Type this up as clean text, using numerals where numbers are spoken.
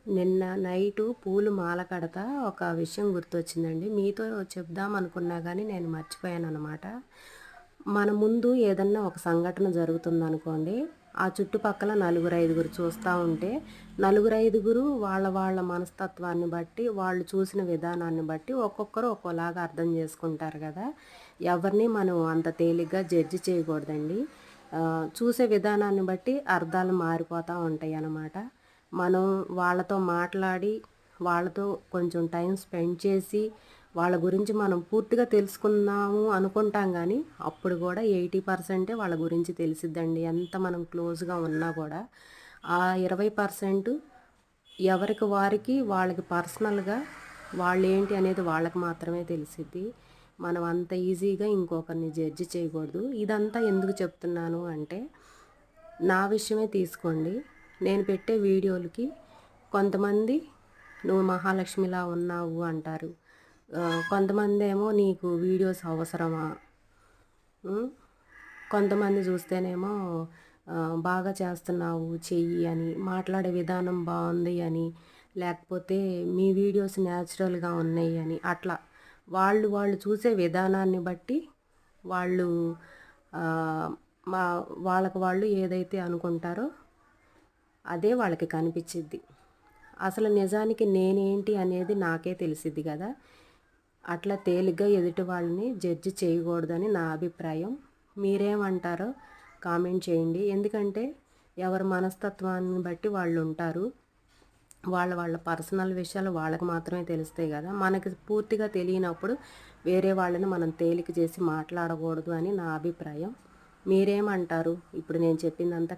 నిన్న నైటు పూలు మాల కడతా ఒక విషయం గుర్తొచ్చిందండి. మీతో చెప్దాం అనుకున్నా గానీ నేను మర్చిపోయాననమాట. మన ముందు ఏదన్నా ఒక సంఘటన జరుగుతుందనుకోండి, ఆ చుట్టుపక్కల నలుగురు, ఐదుగురు చూస్తా ఉంటే, నలుగురు, ఐదుగురు వాళ్ళ వాళ్ళ మనస్తత్వాన్ని బట్టి, వాళ్ళు చూసిన విధానాన్ని బట్టి ఒక్కొక్కరు ఒక్కోలాగా అర్థం చేసుకుంటారు గదా! ఎవరిని మనం అంత తేలిగ్గా జడ్జి చేయకూడదండి. చూసే విధానాన్ని బట్టి అర్థాలు మారిపోతా ఉంటాయనమాట. మనం వాళ్ళతో మాట్లాడి, వాళ్ళతో కొంచెం టైం స్పెండ్ చేసి, వాళ్ళ గురించి మనం పూర్తిగా తెలుసుకున్నాము అనుకుంటాం గానీ, అప్పుడు గూడా 80% వాళ్ళ గురించి తెలిసిద్దండి. ఎంత మనం క్లోజ్‌గా ఉన్నా గూడా. ఆ 20% ఎవరికి వారికి వాళ్ళకి పర్సనల్‌గా వాళ్ళేంటి అనేది వాళ్ళకి మాత్రమే తెలిసిద్ది. మనం అంత ఈజీగా ఇంకొకరిని జడ్జి చేయకూడదు. ఇదంతా ఎందుకు చెప్తున్నాను అంటే, నా విషయమే తీసుకోండి. నేను పెట్టే వీడియోలకి కొంతమంది "నువ్వు మహాలక్ష్మిలా ఉన్నావు" అంటారు. కొంతమందేమో "నీకు వీడియోస్ అవసరమా?" హ్మ్. కొంతమంది చూస్తేనేమో "బాగా చేస్తున్నావు చెయ్యి" అని, మాట్లాడే విధానం బావుంది అని, లేకపోతే "మీ వీడియోస్ న్యాచురల్‌గా ఉన్నాయి" అని అట్లా. వాళ్ళు వాళ్ళు చూసే విధానాన్ని బట్టి వాళ్ళు ఆహ్, మా వాళ్ళకి వాళ్ళు ఏదైతే అనుకుంటారో అదే వాళ్ళకి కనిపిచ్చిద్ది. అసలు నిజానికి నేనేంటి అనేది నాకే తెలిసిద్ది గదా! అట్లా తేలిగ్గా ఎదుటి వాళ్ళని జడ్జి చేయకూడదని నా అభిప్రాయం. మీరేమంటారో కామెంట్ చేయండి. ఎందుకంటే ఎవరి మనస్తత్వాన్ని బట్టి వాళ్ళుంటారు. వాళ్ళ వాళ్ళ పర్సనల్ విషయాలు వాళ్ళకి మాత్రమే తెలుస్తాయి గదా! మనకి పూర్తిగా తెలియనప్పుడు వేరే వాళ్ళని మనం తేలిక చేసి మాట్లాడకూడదు అని నా అభిప్రాయం. మీరేమంటారు? ఇప్పుడు నేను చెప్పిందంతా